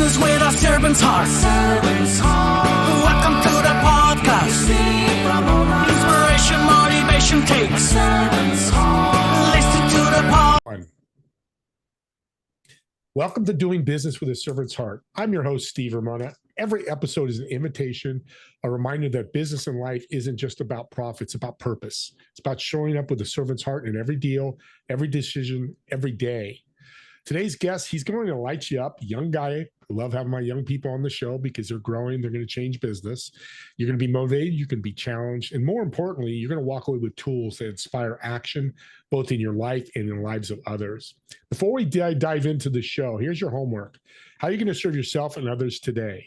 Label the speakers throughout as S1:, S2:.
S1: business with a servant's heart. Welcome to the podcast. Ramona. Inspiration, motivation takes. Listen to the podcast.
S2: Welcome to Doing Business with a Servant's Heart. I'm your host, Steve Ramona. Every episode is an invitation, a reminder that business and life isn't just about profit, it's about purpose. It's about showing up with a servant's heart in every deal, every decision, every day. Today's guest, he's going to light you up. Young guy. I love having my young people on the show because they're growing. They're going to change business. You're going to be motivated. You can be challenged. And more importantly, you're going to walk away with tools that inspire action, both in your life and in the lives of others. Before we dive into the show, here's your homework. How are you going to serve yourself and others today?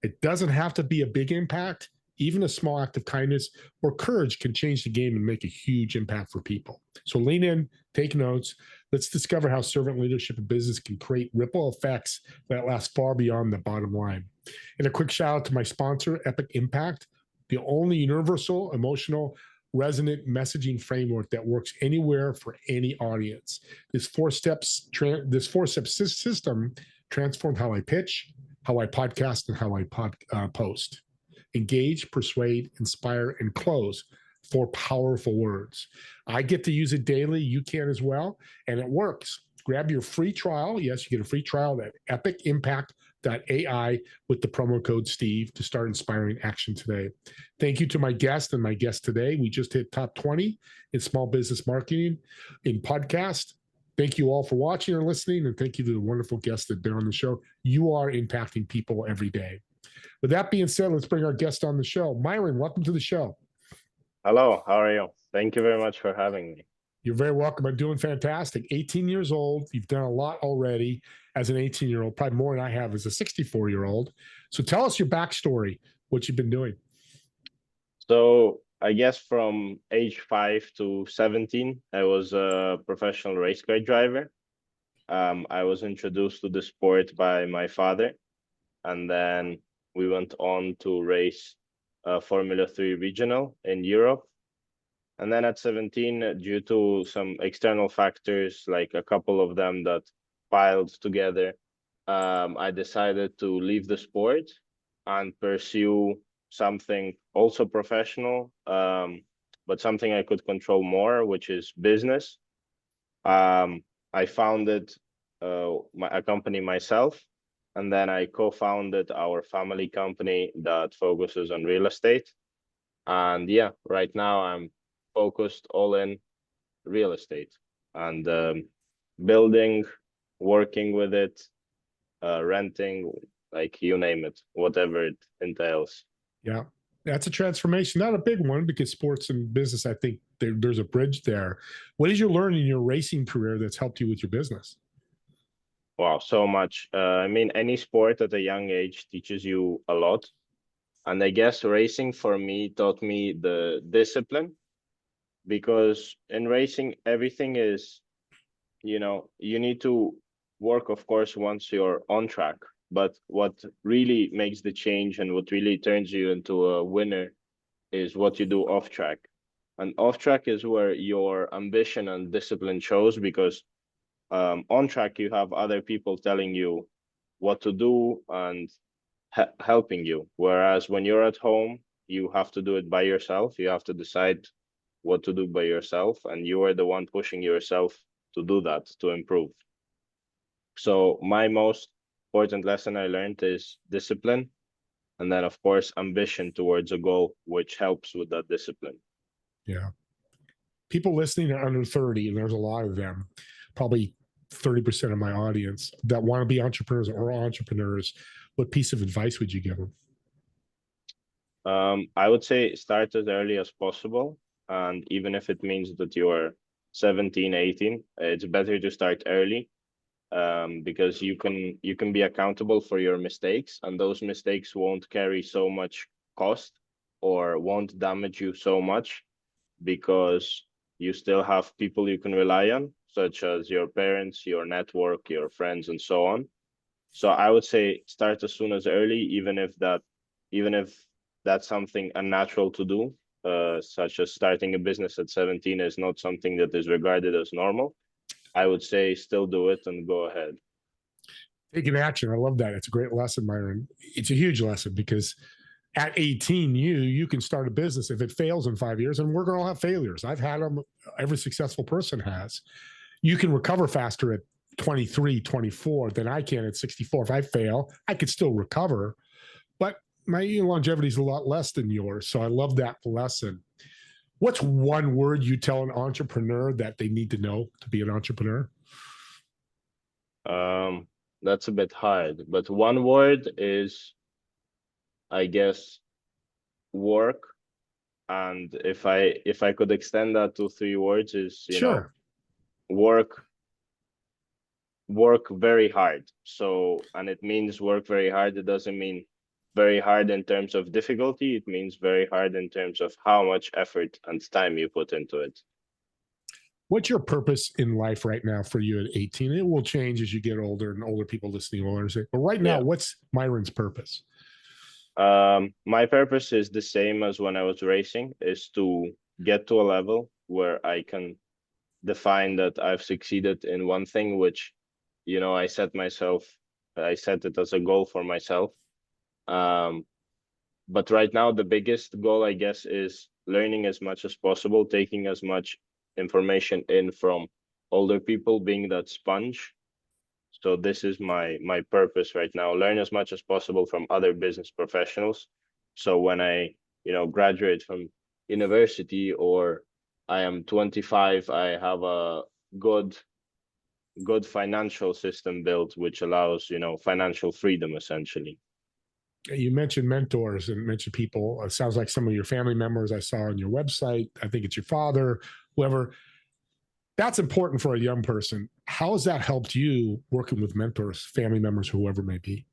S2: It doesn't have to be a big impact. Even a small act of kindness or courage can change the game and make a huge impact for people. So lean in, take notes. Let's discover how servant leadership in business can create ripple effects that last far beyond the bottom line. And a quick shout out to my sponsor, Epic Impact, the only universal, emotional, resonant messaging framework that works anywhere for any audience. This four-step system transformed how I pitch, how I podcast, and how I post. Engage, persuade, inspire, and close. 4 powerful words. I get to use it daily. You can as well. And it works. Grab your free trial. Yes, you get a free trial at epicimpact.ai with the promo code Steve to start inspiring action today. Thank you to my guest and my guest today. We just hit top 20 in small business marketing in podcast. Thank you all for watching or listening. And thank you to the wonderful guests that have been on the show. You are impacting people every day. With that being said, let's bring our guest on the show. Myron, welcome to the show.
S3: Hello, how are you? Thank you very much for having me.
S2: You're very welcome. I'm doing fantastic. 18 years old. You've done a lot already as an 18-year-old, probably more than I have as a 64-year-old. So tell us your backstory, what you've been doing.
S3: So I guess from age 5 to 17, I was a professional race car driver. I was introduced to the sport by my father, and then we went on to race Formula 3 regional in Europe. And then at 17, due to some external factors, like a couple of them that piled together, I decided to leave the sport and pursue something also professional, but something I could control more, which is business. I founded a company myself, and then I co-founded our family company that focuses on real estate. And yeah, right now I'm focused all in real estate and building, working with it, renting, like you name it, whatever it entails.
S2: Yeah, that's a transformation, not a big one because sports and business, I think there's a bridge there. What did you learn in your racing career that's helped you with your business?
S3: Wow, so much. I mean, any sport at a young age teaches you a lot. And I guess racing for me taught me the discipline, because in racing, everything is, you need to work, of course, once you're on track. But what really makes the change and what really turns you into a winner is what you do off track. And off track is where your ambition and discipline shows, because on track, you have other people telling you what to do and helping you. Whereas when you're at home, you have to do it by yourself. You have to decide what to do by yourself, and you are the one pushing yourself to do that, to improve. So my most important lesson I learned is discipline, and then, of course, ambition towards a goal, which helps with that discipline.
S2: Yeah. People listening are under 30, and there's a lot of them, probably 30% of my audience that want to be entrepreneurs or entrepreneurs. What piece of advice would you give them?
S3: I would say start as early as possible. And even if it means that you are 17, 18, it's better to start early, because you can be accountable for your mistakes, and those mistakes won't carry so much cost or won't damage you so much, because you still have people you can rely on, such as your parents, your network, your friends, and so on. So I would say start as soon as early, even if that's something unnatural to do, such as starting a business at 17 is not something that is regarded as normal. I would say still do it and go ahead.
S2: Taking action. I love that. It's a great lesson, Myron. It's a huge lesson because at 18, you can start a business if it fails in 5 years, and we're going to all have failures. I've had them. Every successful person has. You can recover faster at 23, 24 than I can at 64. If I fail, I could still recover, but my longevity is a lot less than yours. So I love that lesson. What's one word you tell an entrepreneur that they need to know to be an entrepreneur?
S3: That's a bit hard, but one word is, I guess, work. And if I could extend that to 3 words, is,
S2: Sure.
S3: work very hard. So, and it means work very hard. It doesn't mean very hard in terms of difficulty. It means very hard in terms of how much effort and time you put into it.
S2: What's your purpose in life right now for you at 18? It will change as you get older and older people listening will understand. But right now,
S3: Yeah.
S2: what's Myron's purpose?
S3: My purpose is the same as when I was racing, is to get to a level where I can define that I've succeeded in one thing, which, I set it as a goal for myself. But right now, the biggest goal, I guess, is learning as much as possible, taking as much information in from older people, being that sponge. So this is my purpose right now. Learn as much as possible from other business professionals. So when I, graduate from university, or I am 25, I have a good financial system built, which allows, financial freedom essentially.
S2: You mentioned mentors and mentioned people. It sounds like some of your family members I saw on your website. I think it's your father, whoever. That's important for a young person. How has that helped you working with mentors, family members, whoever may be?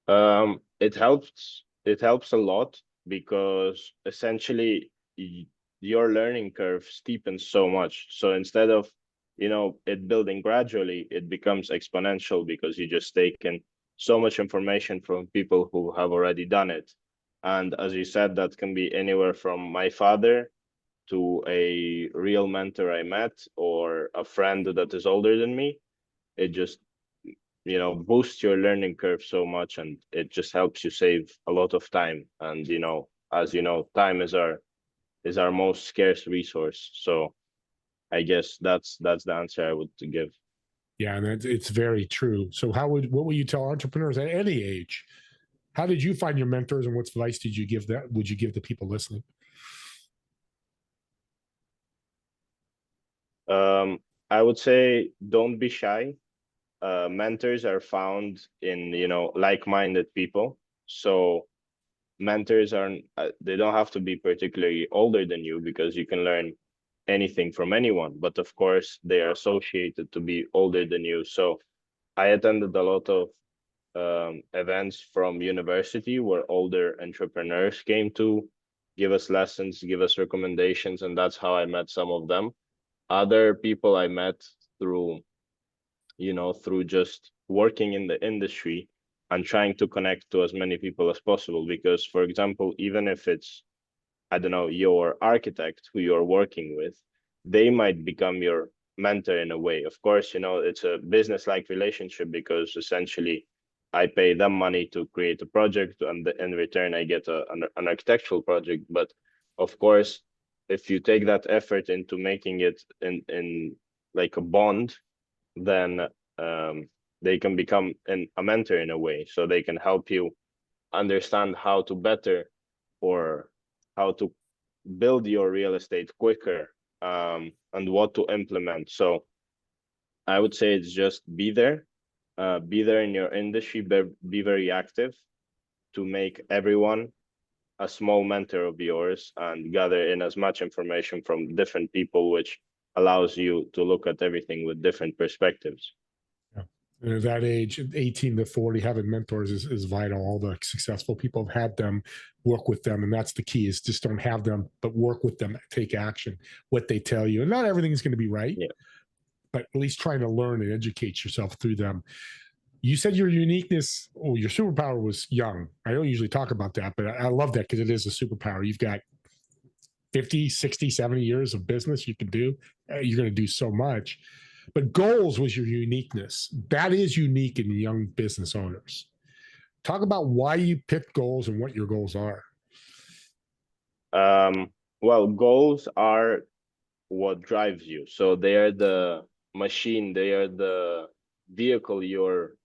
S3: It helps a lot, because essentially your learning curve steepens so much. So instead of, it building gradually, it becomes exponential, because you just take in so much information from people who have already done it. And as you said, that can be anywhere from my father to a real mentor I met, or a friend that is older than me. It just, boosts your learning curve so much, and it just helps you save a lot of time. And, as you know, time is our most scarce resource. So I guess that's the answer I would give.
S2: Yeah, and it's very true. So what would you tell entrepreneurs at any age? How did you find your mentors, and what advice would you give the people listening?
S3: I would say don't be shy. Mentors are found in, like-minded people. So mentors they don't have to be particularly older than you, because you can learn anything from anyone. But of course, they are associated to be older than you. So I attended a lot of events from university where older entrepreneurs came to give us lessons, give us recommendations, and that's how I met some of them. Other people I met through, through just working in the industry and trying to connect to as many people as possible. Because, for example, even if it's, I don't know, your architect who you're working with, they might become your mentor in a way. Of course, it's a business-like relationship, because essentially I pay them money to create a project, and in return I get an architectural project. But of course, if you take that effort into making it in like a bond, then they can become a mentor in a way. So they can help you understand how to better, or how to build your real estate quicker, and what to implement. So I would say it's just be there in your industry, be very active, to make everyone a small mentor of yours, and gather in as much information from different people, which allows you to look at everything with different perspectives.
S2: Yeah. And at that age, 18 to 40, having mentors is vital. All the successful people have had them, work with them. And that's the key, is just don't have them, but work with them, take action, what they tell you. And not everything is going to be right,
S3: Yeah.
S2: but at least trying to learn and educate yourself through them. You said your uniqueness, or your superpower was young. I don't usually talk about that, but I love that, because it is a superpower. You've got 50, 60, 70 years of business you can do. You're going to do so much. But goals was your uniqueness. That is unique in young business owners. Talk about why you picked goals and what your goals are.
S3: Well, goals are what drives you. So they are the machine, they are the vehicle you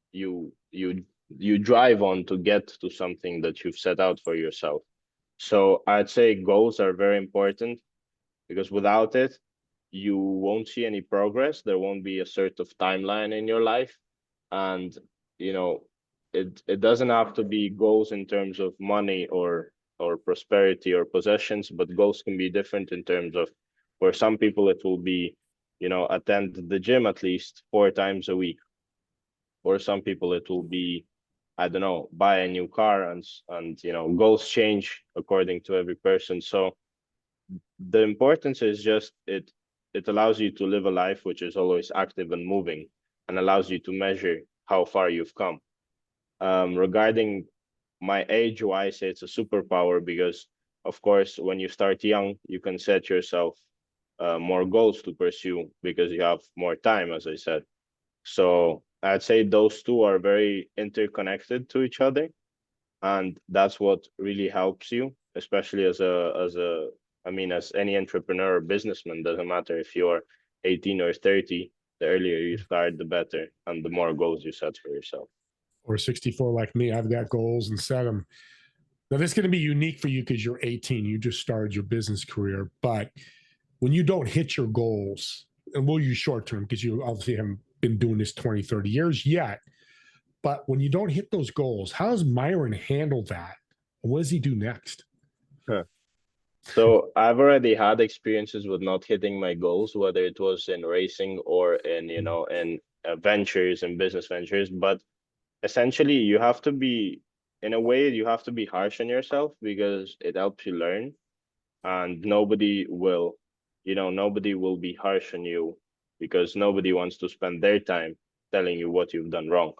S3: drive on to get to something that you've set out for yourself. So I'd say goals are very important because without it, you won't see any progress. There won't be a sort of timeline in your life. And, you know, it doesn't have to be goals in terms of money or prosperity or possessions, but goals can be different in terms of, for some people it will be, attend the gym at least 4 times a week. For some people it will be, I don't know, buy a new car, and goals change according to every person. So the importance is just it allows you to live a life which is always active and moving, and allows you to measure how far you've come. Regarding my age, why I say it's a superpower, because of course when you start young you can set yourself more goals to pursue because you have more time, as I said. So I'd say those two are very interconnected to each other, and that's what really helps you, especially as any entrepreneur or businessman. Doesn't matter if you're 18 or 30, the earlier you start the better, and the more goals you set for yourself.
S2: Or 64 like me, I've got goals and set them. Now, this is going to be unique for you because you're 18. You just started your business career. But when you don't hit your goals, and we'll use short term because you obviously haven't been doing this 20, 30 years yet. But when you don't hit those goals, how does Myron handle that? And what does he do next?
S3: Huh. So I've already had experiences with not hitting my goals, whether it was in racing or in ventures and business ventures. But essentially, you have to be, in a way, you have to be harsh on yourself because it helps you learn, and nobody will be harsh on you because nobody wants to spend their time telling you what you've done wrong.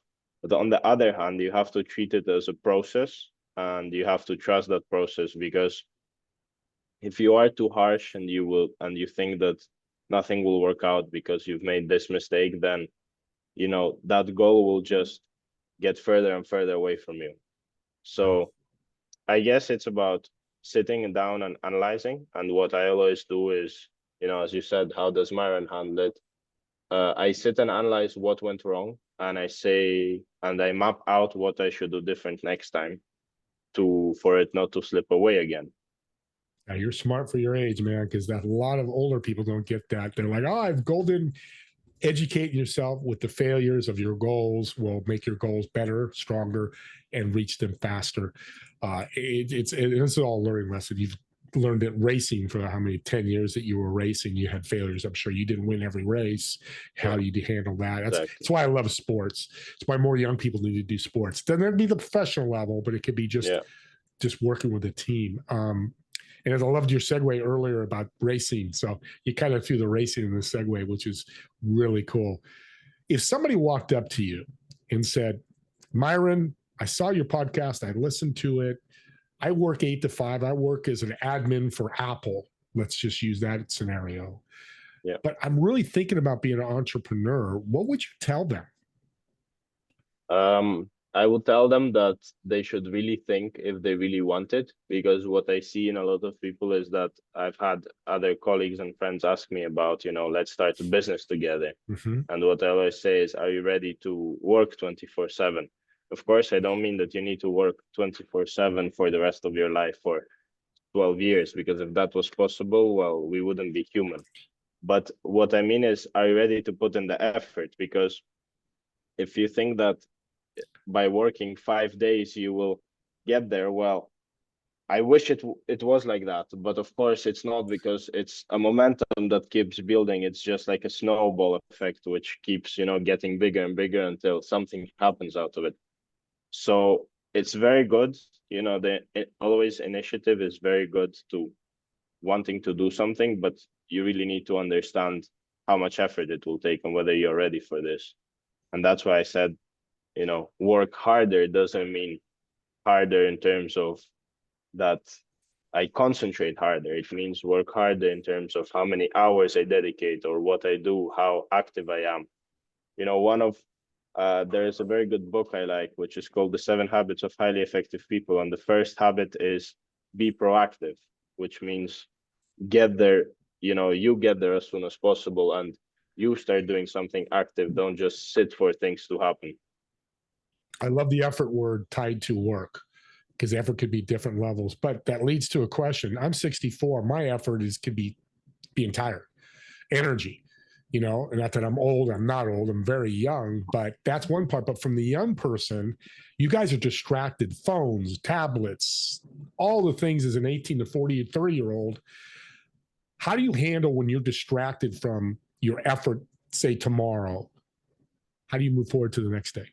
S3: But on the other hand, you have to treat it as a process, and you have to trust that process, because if you are too harsh and you think that nothing will work out because you've made this mistake, then that goal will just get further and further away from you. So I guess it's about sitting down and analyzing. And what I always do is, as you said, how does Myron handle it? I sit and analyze what went wrong, and I map out what I should do different next time for it not to slip away again.
S2: Now, you're smart for your age, man, because a lot of older people don't get that. They're like, oh, I've golden. Educate yourself with the failures of your goals will make your goals better, stronger, and reach them faster. This is all a learning lesson. You've learned it racing for how many 10 years that you were racing. You had failures. I'm sure you didn't win every race. How do you handle that? That's why I love sports. It's why more young people need to do sports. Doesn't have to be the professional level, but it could be just working with a team. And as I loved your segue earlier about racing. So you kind of threw the racing in the segue, which is really cool. If somebody walked up to you and said, Myron, I saw your podcast. I listened to it. I work 8 to 5. I work as an admin for Apple. Let's just use that scenario.
S3: Yeah.
S2: But I'm really thinking about being an entrepreneur. What would you tell them?
S3: I would tell them that they should really think if they really want it, because what I see in a lot of people is that I've had other colleagues and friends ask me about, let's start a business together.
S2: Mm-hmm.
S3: And what I always say is, are you ready to work 24/7? Of course, I don't mean that you need to work 24/7 for the rest of your life for 12 years, because if that was possible, well, we wouldn't be human. But what I mean is, are you ready to put in the effort? Because if you think that by working 5 days you will get there, well, I wish it was like that, but of course it's not, because it's a momentum that keeps building. It's just like a snowball effect, which keeps getting bigger and bigger until something happens out of it. So it's very good, always initiative is very good to wanting to do something, but you really need to understand how much effort it will take and whether you're ready for this. And that's why I said, work harder doesn't mean harder in terms of that I concentrate harder. It means work harder in terms of how many hours I dedicate or what I do, how active I am. One of there is a very good book I like, which is called The 7 Habits of Highly Effective People. And the first habit is be proactive, which means get there, you get there as soon as possible and you start doing something active. Don't just sit for things to happen.
S2: I love the effort word tied to work, because effort could be different levels. But that leads to a question. I'm 64. My effort could be being tired, energy, and not that I'm old. I'm not old. I'm very young, but that's one part. But from the young person, you guys are distracted, phones, tablets, all the things as an 18 to 40, 30-year-old. How do you handle when you're distracted from your effort, say tomorrow? How do you move forward to the next day?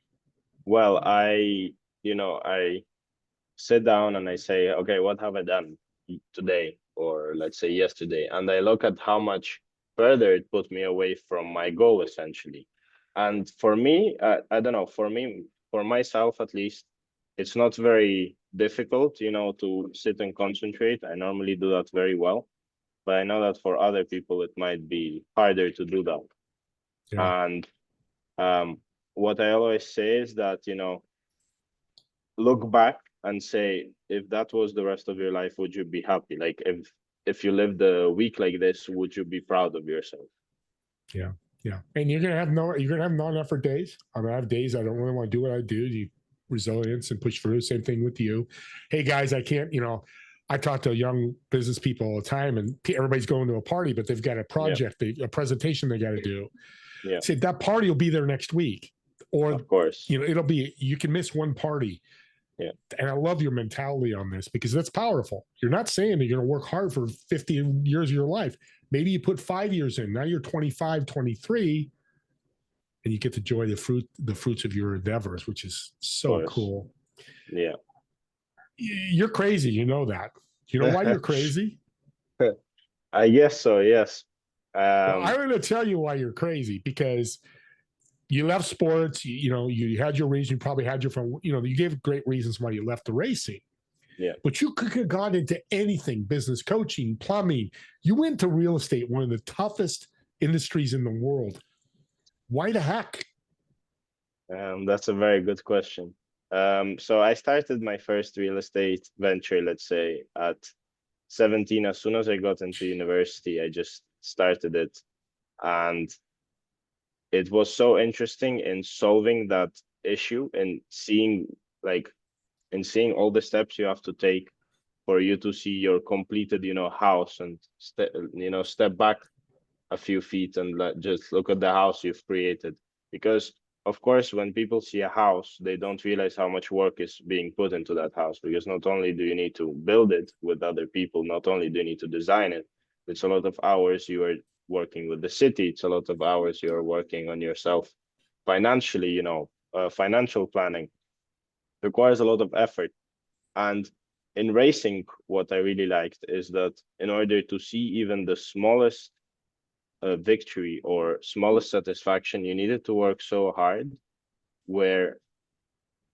S3: Well, I sit down and I say, okay, what have I done today? Or let's say yesterday. And I look at how much further it put me away from my goal, essentially. And for me, I don't know, for myself at least, it's not very difficult, to sit and concentrate. I normally do that very well. But I know that for other people, it might be harder to do that.
S2: Yeah.
S3: And what I always say is that, look back and say, if that was the rest of your life, would you be happy? Like if you lived a week like this, would you be proud of yourself?
S2: Yeah. Yeah. And you're gonna have non-effort days. I'm gonna have days I don't really want to do what I do. You resilience and push through. Same thing with you. Hey guys, I can't, I talk to young business people all the time, and everybody's going to a party, but they've got a project, a presentation they got to do.
S3: Yeah.
S2: Say that party will be there next week, or
S3: of course,
S2: it'll be, you can miss one party.
S3: Yeah.
S2: And I love your mentality on this, because that's powerful. You're not saying that you're going to work hard for 50 years of your life. Maybe you put 5 years in. Now you're 25, 23, and you get to enjoy the fruits of your endeavors, which is so cool.
S3: Yeah.
S2: You're crazy. You know that. You know why you're crazy?
S3: I guess so, yes.
S2: Well, I'm going to tell you why you're crazy, because you left sports, you had your reason, you probably had your phone, you gave great reasons why you left the racing.
S3: Yeah.
S2: But you could have gone into anything, business coaching, plumbing. You went to real estate, one of the toughest industries in the world. Why the heck?
S3: That's a very good question. So I started my first real estate venture, let's say, at 17. As soon as I got into university, I just started it. And it was so interesting in solving that issue and seeing all the steps you have to take for you to see your completed, house, and step back a few feet and just look at the house you've created. Because of course, when people see a house, they don't realize how much work is being put into that house, because not only do you need to build it with other people, not only do you need to design it, it's a lot of hours you are working with the city. It's a lot of hours you're working on yourself financially. Financial planning requires a lot of effort. And in racing, what I really liked is that in order to see even the smallest victory or smallest satisfaction, you needed to work so hard, where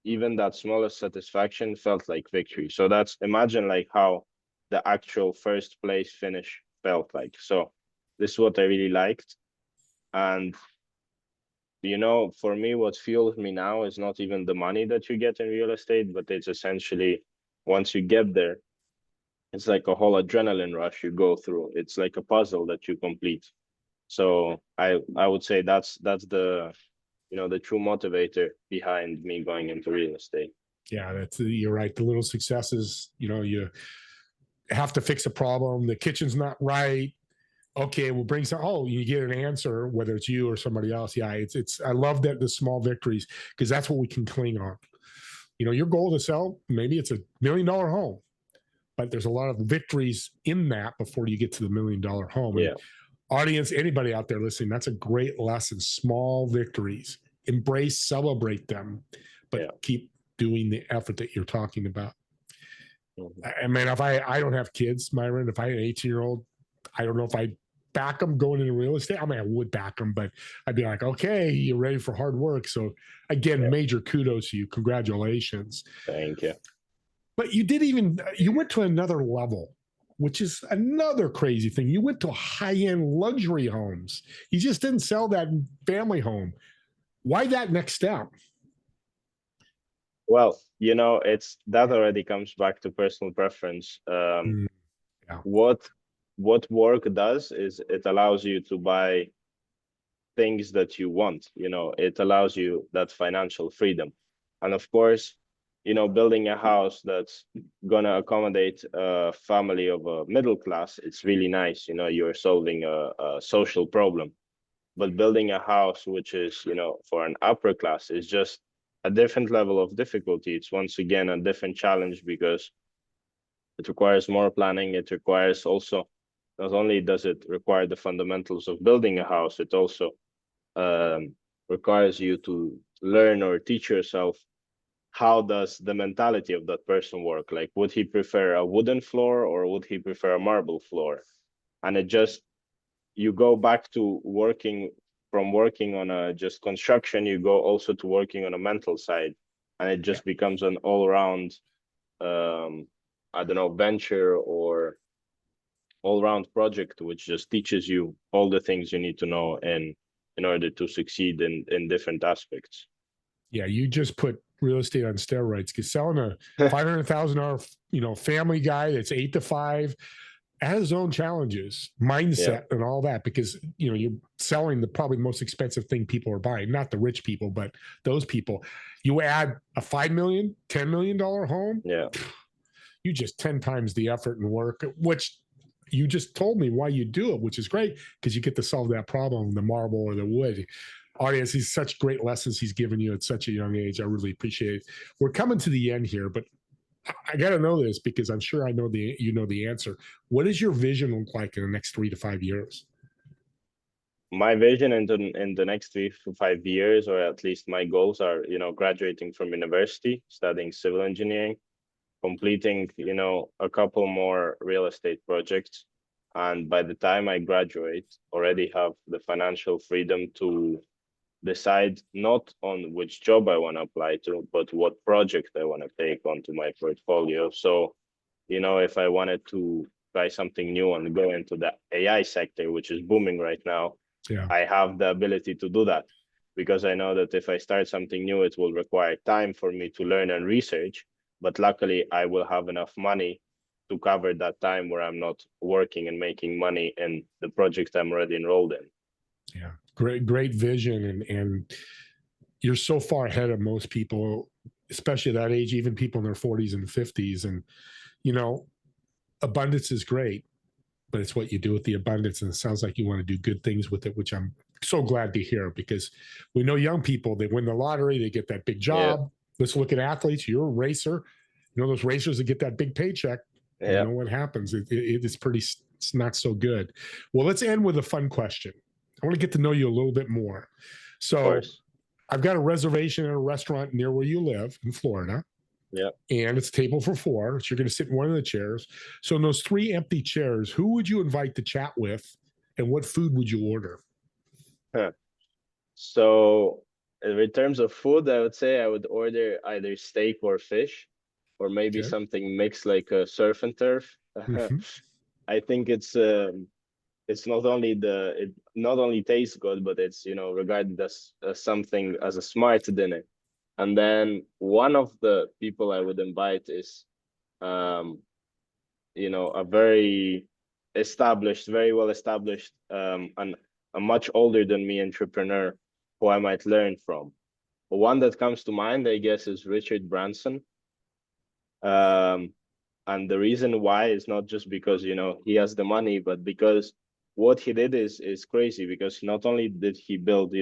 S3: even that smallest satisfaction felt like victory. So imagine like how the actual first place finish felt like. So this is what I really liked. And for me, what fuels me now is not even the money that you get in real estate, but it's essentially, once you get there, it's like a whole adrenaline rush you go through. It's like a puzzle that you complete. So I would say that's the the true motivator behind me going into real estate.
S2: Yeah, you're right. The little successes, you have to fix a problem. The kitchen's not right. Okay, we'll bring some. Oh, you get an answer, whether it's you or somebody else. Yeah, it's. I love that, the small victories, because that's what we can cling on. Your goal to sell, maybe it's $1 million home, but there's a lot of victories in that before you get to the $1 million home.
S3: Yeah.
S2: And audience, anybody out there listening, that's a great lesson. Small victories, embrace, celebrate them, but keep doing the effort that you're talking about. Mm-hmm. I mean, if I don't have kids, Myron, if I had an 18-year-old, I don't know if I'd back them going into real estate. I mean, I would back them, but I'd be like, okay, you're ready for hard work. So again, major kudos to you. Congratulations.
S3: Thank you.
S2: But you went to another level. which is another crazy thing. You went to high-end luxury homes. You just didn't sell that family home. Why that next step?
S3: Well, it's that already comes back to personal preference.
S2: Yeah.
S3: What work does is it allows you to buy things that you want. It allows you that financial freedom. And of course, building a house that's gonna accommodate a family of a middle class, it's really nice. You're solving a social problem. But building a house which is, for an upper class is just a different level of difficulty. It's once again a different challenge because it requires more planning. It requires also, not only does it require the fundamentals of building a house, it also requires you to learn or teach yourself how does the mentality of that person work. Like, would he prefer a wooden floor or would he prefer a marble floor? And you go back to working on a just construction, you go also to working on a mental side, and it just becomes an all-around I don't know, venture or all-round project, which just teaches you all the things you need to know and in order to succeed in different aspects.
S2: Yeah, you just put real estate on steroids, because selling a $500,000, family guy that's 8 to 5 has his own challenges, mindset, and all that, because you're selling the probably most expensive thing people are buying, not the rich people, but those people. You add a $5 million, $10 million home, you just 10 times the effort and work, which you just told me why you do it, which is great, because you get to solve that problem, the marble or the wood. Audience, he's such great lessons he's given you at such a young age. I really appreciate it. We're coming to the end here, but I got to know this, because I'm sure I know the answer. What does your vision look like in the next 3 to 5 years?
S3: My vision in the next 3 to 5 years, or at least my goals, are graduating from university, studying civil engineering, completing a couple more real estate projects, and by the time I graduate, already have the financial freedom to decide not on which job I want to apply to, but what project I want to take onto my portfolio. So, if I wanted to try something new and go into the AI sector, which is booming right now, I have the ability to do that, because I know that if I start something new, it will require time for me to learn and research. But luckily, I will have enough money to cover that time where I'm not working and making money in the project I'm already enrolled in.
S2: Yeah, great vision, and you're so far ahead of most people, especially at that age, even people in their 40s and 50s. And abundance is great, but it's what you do with the abundance. And it sounds like you want to do good things with it, which I'm so glad to hear, because we know young people, they win the lottery, they get that big job. Let's look at athletes. You're a racer. Those racers that get that big paycheck. You know what happens. It's not so good. Well, let's end with a fun question. I want to get to know you a little bit more. So I've got a reservation at a restaurant near where you live in Florida. And it's a table for 4. So you're going to sit in one of the chairs. So in those 3 empty chairs, who would you invite to chat with, and what food would you order?
S3: So in terms of food, I would say I would order either steak or fish, or maybe something mixed, like a surf and turf. I think it's not only it not only tastes good, but it's regarded as something, as a smart dinner. And then one of the people I would invite is a very well established and a much older than me entrepreneur who I might learn from. One that comes to mind, I guess, is Richard Branson. And the reason why is not just because he has the money, but because what he did is crazy. Because not only did he build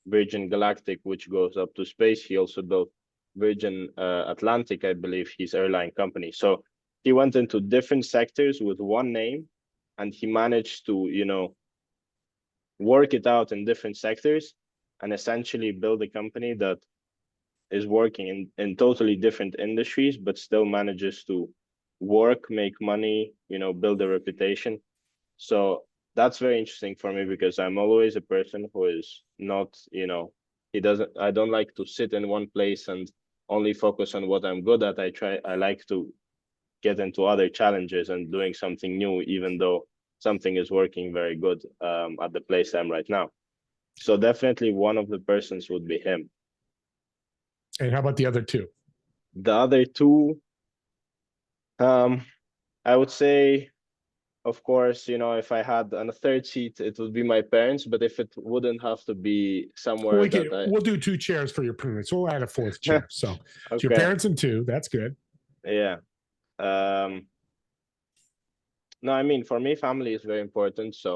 S3: Virgin Galactic, which goes up to space, he also built Virgin Atlantic, I believe, his airline company. So he went into different sectors with one name, and he managed to work it out in different sectors and essentially build a company that is working in totally different industries, but still manages to work, make money, build a reputation. So that's very interesting for me, because I'm always a person who is not, I don't like to sit in one place and only focus on what I'm good at. I like to get into other challenges and doing something new, even though something is working very good at the place I'm right now. So definitely one of the persons would be him.
S2: And how about the other two?
S3: The other two, I would say, of course, you know, if I had on a third seat, it would be my parents. But if it wouldn't have to be somewhere
S2: We'll do 2 chairs for your parents. We'll add a 4th chair. So it's your
S3: Okay.
S2: parents and 2. That's good.
S3: Yeah. No, I mean, for me, family is very important. So,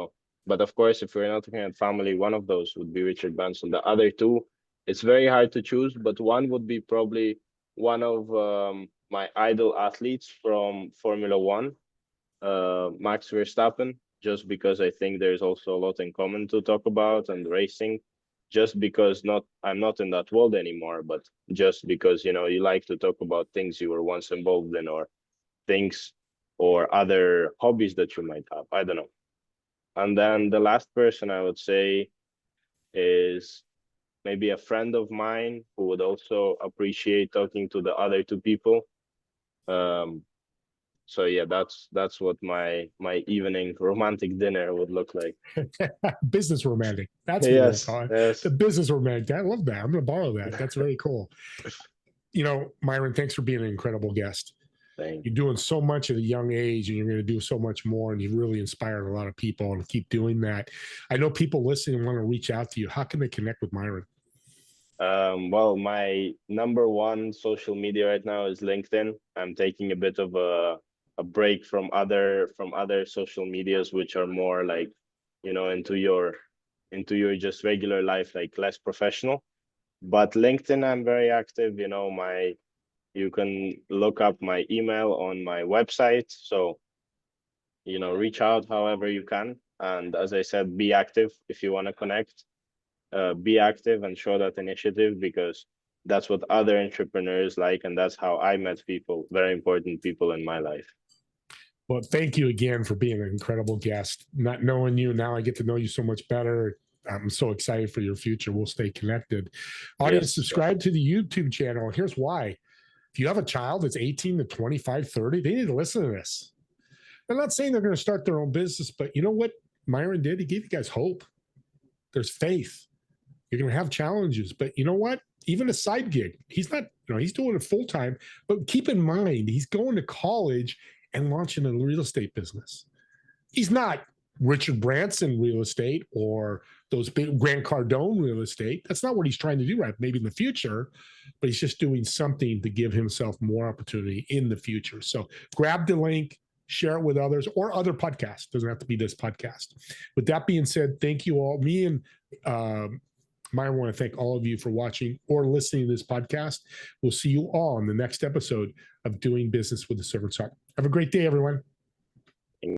S3: but of course, if we're not looking at family, one of those would be Richard Branson. The other two, it's very hard to choose, but one would be probably one of my idol athletes from Formula One, Max Verstappen, just because I think there's also a lot in common to talk about and racing. Just because I'm not in that world anymore, but just because, you know, you like to talk about things you were once involved in, or things or other hobbies that you might have. I don't know. And then the last person I would say is maybe a friend of mine who would also appreciate talking to the other two people. So yeah, that's what my evening romantic dinner would look like.
S2: Business romantic. That's what
S3: Yes,
S2: we'll call it.
S3: yes.
S2: The business romantic. I love that. I'm going to borrow that. That's very cool. You know, Myron, thanks for being an incredible guest.
S3: Thank
S2: You're doing so much at a young age, and you're going to do so much more, and you've really inspired a lot of people, and keep doing that. I know people listening want to reach out to you. How can they connect with Myron?
S3: Well, my number one social media right now is LinkedIn. I'm taking a bit of a break from other social medias, which are more like, you know, into your just regular life, like less professional. But LinkedIn, I'm very active. You know, you can look up my email on my website. So, you know, reach out however you can. And as I said, be active if you want to connect. Be active and show that initiative, because that's what other entrepreneurs like, and that's how I met people, very important people in my life.
S2: Well, thank you again for being an incredible guest. Not knowing you, now I get to know you so much better. I'm so excited for your future. We'll stay connected. Audience,
S3: Yes.
S2: subscribe to the YouTube channel. Here's why. If you have a child that's 18 to 25, 30, they need to listen to this. I'm not saying they're going to start their own business, but you know what Myron did? He gave you guys hope. There's faith. You're going to have challenges, but you know what? Even a side gig, he's not, you know, he's doing it full time, but keep in mind, he's going to college and launching a real estate business. He's not Richard Branson real estate or those big Grant Cardone real estate. That's not what he's trying to do right, maybe in the future, but he's just doing something to give himself more opportunity in the future. So grab the link, share it with others or other podcasts. Doesn't have to be this podcast. With that being said, thank you all. Me and Myron want to thank all of you for watching or listening to this podcast. We'll see you all in the next episode of Doing Business with the Servant's Heart. Have a great day, everyone.